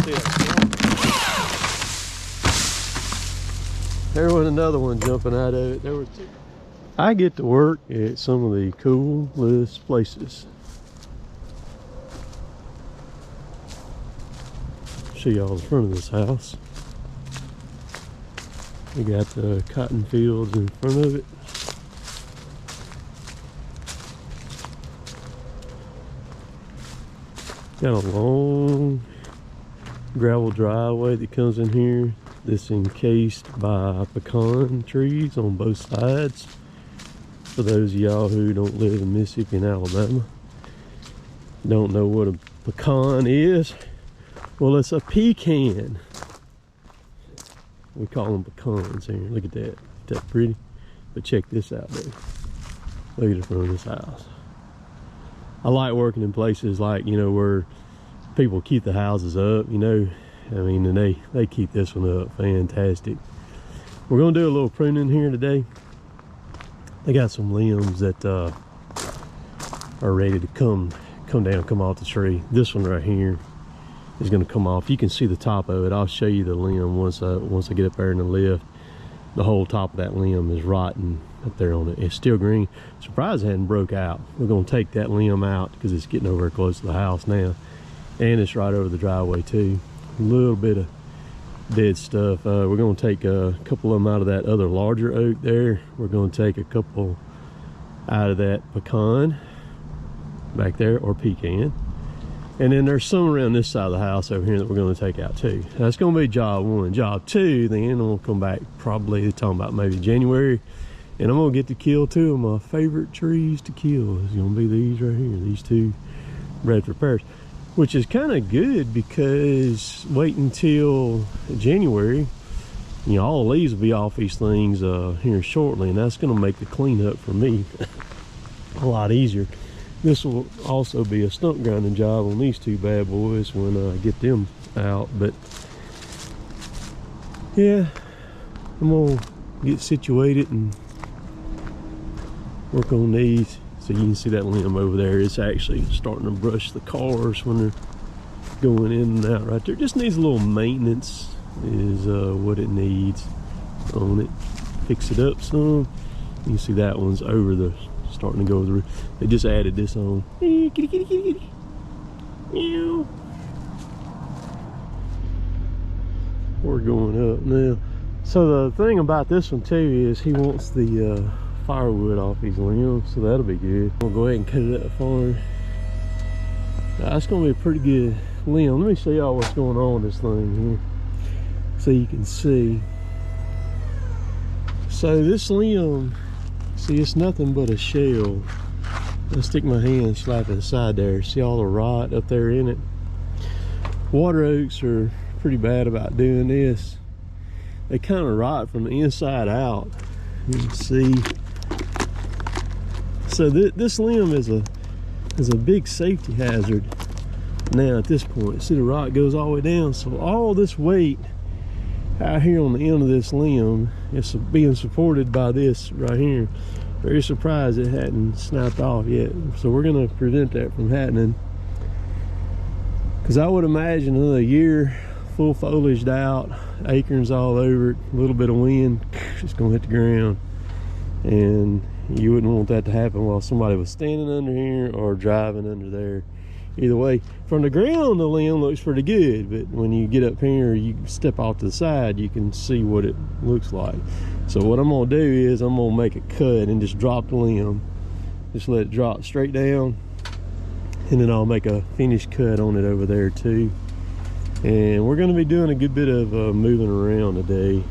see that? There was another one jumping out of it. There were two. I get to work at some of the coolest places. Show y'all the front of this house. We got the cotton fields in front of it. Got a long gravel driveway that comes in here. This encased by pecan trees on both sides. For those of y'all who don't live in Mississippi and Alabama, don't know what a pecan is. Well, it's a pecan. We call them pecans here. Look at that. Isn't that pretty? But check this out, baby. Look at the front of this house. I like working in places like, you know, where people keep the houses up, you know. I mean, and they keep this one up fantastic. We're gonna do a little pruning here today. They got some limbs that are ready to come down, come off the tree. This one right here is gonna come off. You can see the top of it. I'll show you the limb once I get up there in the lift. The whole top of that limb is rotten up there on it. It's still green. Surprised it hadn't broke out. We're gonna take that limb out because it's getting over close to the house now, and it's right over the driveway too. A little bit of dead stuff. We're gonna take a couple of them out of that other larger oak there. We're gonna take a couple out of that pecan back there, or pecan. And then there's some around this side of the house over here that we're going to take out too. That's going to be job one. Job two, then I'm going to come back probably talking about maybe January. And I'm going to get to kill two of my favorite trees to kill. It's going to be these right here, these two Bradford pears. Which is kind of good because wait until January, you know, all the leaves will be off these things here shortly. And that's going to make the cleanup for me a lot easier. This will also be a stump grinding job on these two bad boys when I get them out. But yeah, I'm gonna get situated and work on these. So you can see that limb over there. It's actually starting to brush the cars when they're going in and out right there. Just needs a little maintenance is what it needs on it. Fix it up some. You can see that one's over the starting to go through. They just added this on. Kitty, kitty, kitty, kitty. Meow. We're going up now. So the thing about this one too is he wants the firewood off these limbs, so that'll be good. We'll go ahead and cut it up for him. That's gonna be a pretty good limb. Let me show y'all what's going on with this thing here, so you can see. So this limb, see, it's nothing but a shell. I'll stick my hand, slap it inside there. See all the rot up there in it? Water oaks are pretty bad about doing this. They kind of rot from the inside out. You can see. So this limb is a big safety hazard now at this point. See, the rot goes all the way down. So all this weight out here on the end of this limb is being supported by this right here. Very surprised it hadn't snapped off yet. So we're gonna prevent that from happening. Because I would imagine another year, full foliaged out, acorns all over it, a little bit of wind, it's gonna hit the ground. And you wouldn't want that to happen while somebody was standing under here or driving under there. Either way, from the ground, the limb looks pretty good, but when you get up here, you step off to the side, you can see what it looks like. So what I'm gonna do is I'm gonna make a cut and just drop the limb. Just let it drop straight down, and then I'll make a finished cut on it over there too. And we're gonna be doing a good bit of moving around today.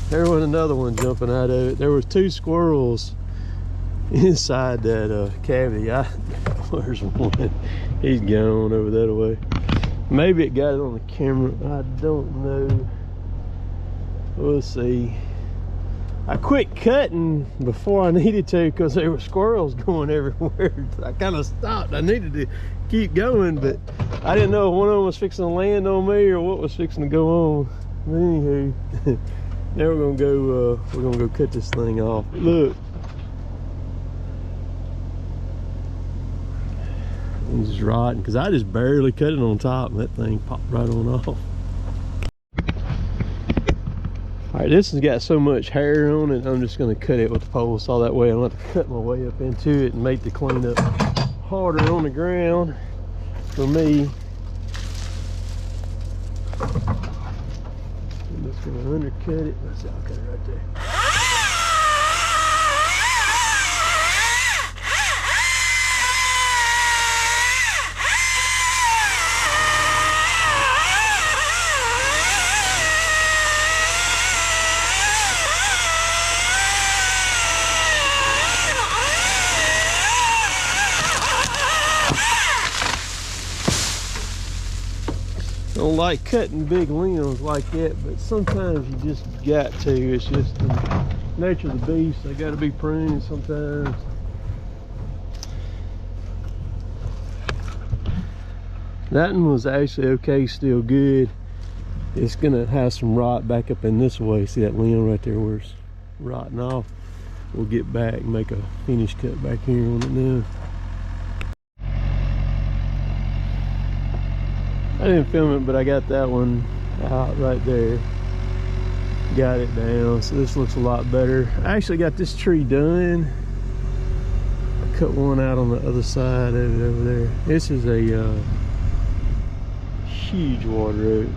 There was another one jumping out of it. There was two squirrels inside that cavity. Where's one? He's gone over that way. Maybe it got it on the camera. I don't know. We'll see. I quit cutting before I needed to because there were squirrels going everywhere. I kind of stopped. I needed to keep going, but I didn't know if one of them was fixing to land on me or what was fixing to go on. But anywho, now we're gonna go cut this thing off. Look, it's just rotten because I just barely cut it on top and that thing popped right on off. All right, this has got so much hair on it, I'm just gonna cut it with the pole saw. That way I don't have to cut my way up into it and make the cleanup harder on the ground for me. I'm just gonna undercut it. Let's see, I'll cut it right there. Don't like cutting big limbs like that, but sometimes you just got to. It's just the nature of the beast. They got to be pruned sometimes. That one was actually okay, still good. It's gonna have some rot back up in this way. See that limb right there where it's rotting off? We'll get back and make a finish cut back here on it now. I didn't film it, but I got that one out right there. Got it down, so this looks a lot better. I actually got this tree done. I cut one out on the other side of it over there. This is a huge water oak,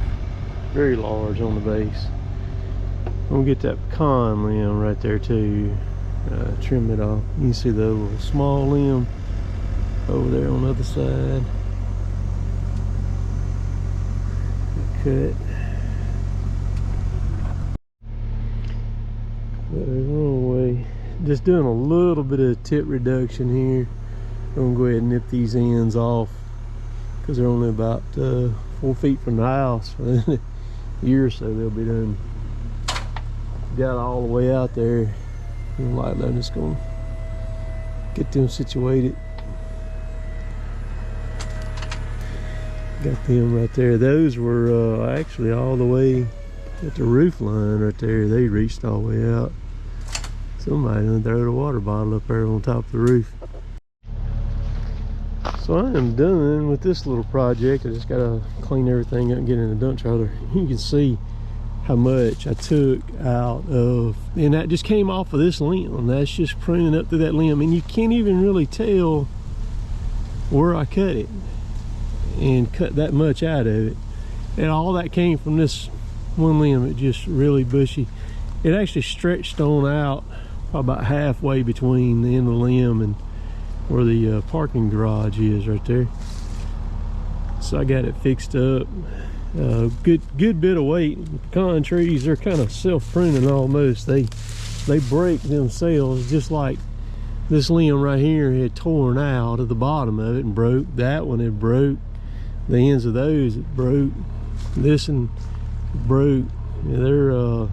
very large on the base. I'm gonna get that pecan limb right there too. Trim it off. You can see the little small limb over there on the other side. Cut. But there's one way. Just doing a little bit of tip reduction here. I'm gonna go ahead and nip these ends off because they're only about 4 feet from the house. For a year or so they'll be done. Got all the way out there. Like that, I'm just gonna get them situated. Got them right there. Those were actually all the way at the roof line right there. They reached all the way out. Somebody done throw a water bottle up there on top of the roof. So I am done with this little project. I just gotta clean everything up and get in the dump trailer. You can see how much I took out of, and that just came off of this limb. That's just pruning up through that limb, and you can't even really tell where I cut it and cut that much out of it. And all that came from this one limb. It just really bushy. It actually stretched on out probably about halfway between the end of the limb and where the parking garage is right there. So I got it fixed up. Good bit of weight. Pecan trees, they're kind of self-pruning almost. They break themselves, just like this limb right here had torn out at the bottom of it and broke. That one had broke. The ends of those it broke. This one broke. They're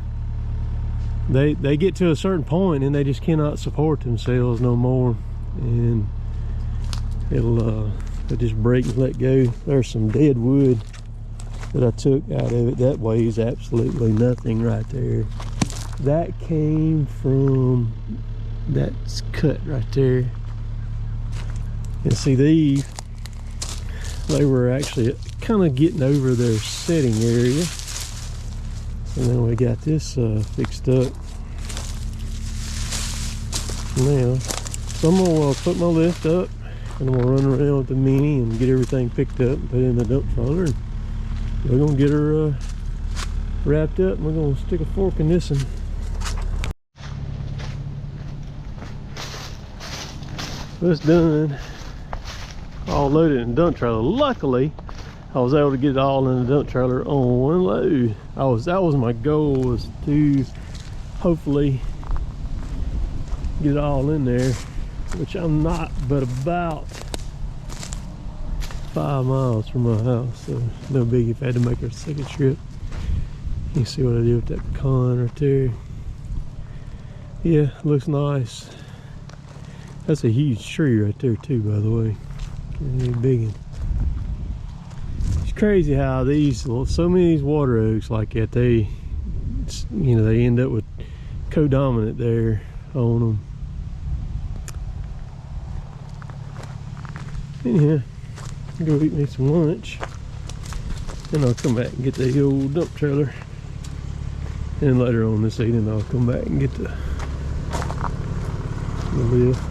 they get to a certain point and they just cannot support themselves no more, and they'll just break and let go. There's some dead wood that I took out of it. That weighs absolutely nothing right there. That came from that cut right there. And see, these, they were actually kind of getting over their setting area. And then we got this fixed up. Now, so I'm gonna put my lift up and I'm gonna run around with the Mini and get everything picked up and put it in the dump trailer. And we're gonna get her wrapped up and we're gonna stick a fork in this one. It's done. All loaded in the dump trailer. Luckily, I was able to get it all in the dump trailer on one load. That was my goal, was to hopefully get it all in there, which I'm not, but about 5 miles from my house, so no big if I had to make a second trip. You can see what I did with that pecan right there. Yeah, looks nice. That's a huge tree right there too, by the way. A big one. It's crazy how these, so many of these water oaks like that, they, you know, they end up with co-dominant there on them. Anyhow, I'll go eat me some lunch. Then I'll come back and get the old dump trailer. And later on this evening I'll come back and get the lift.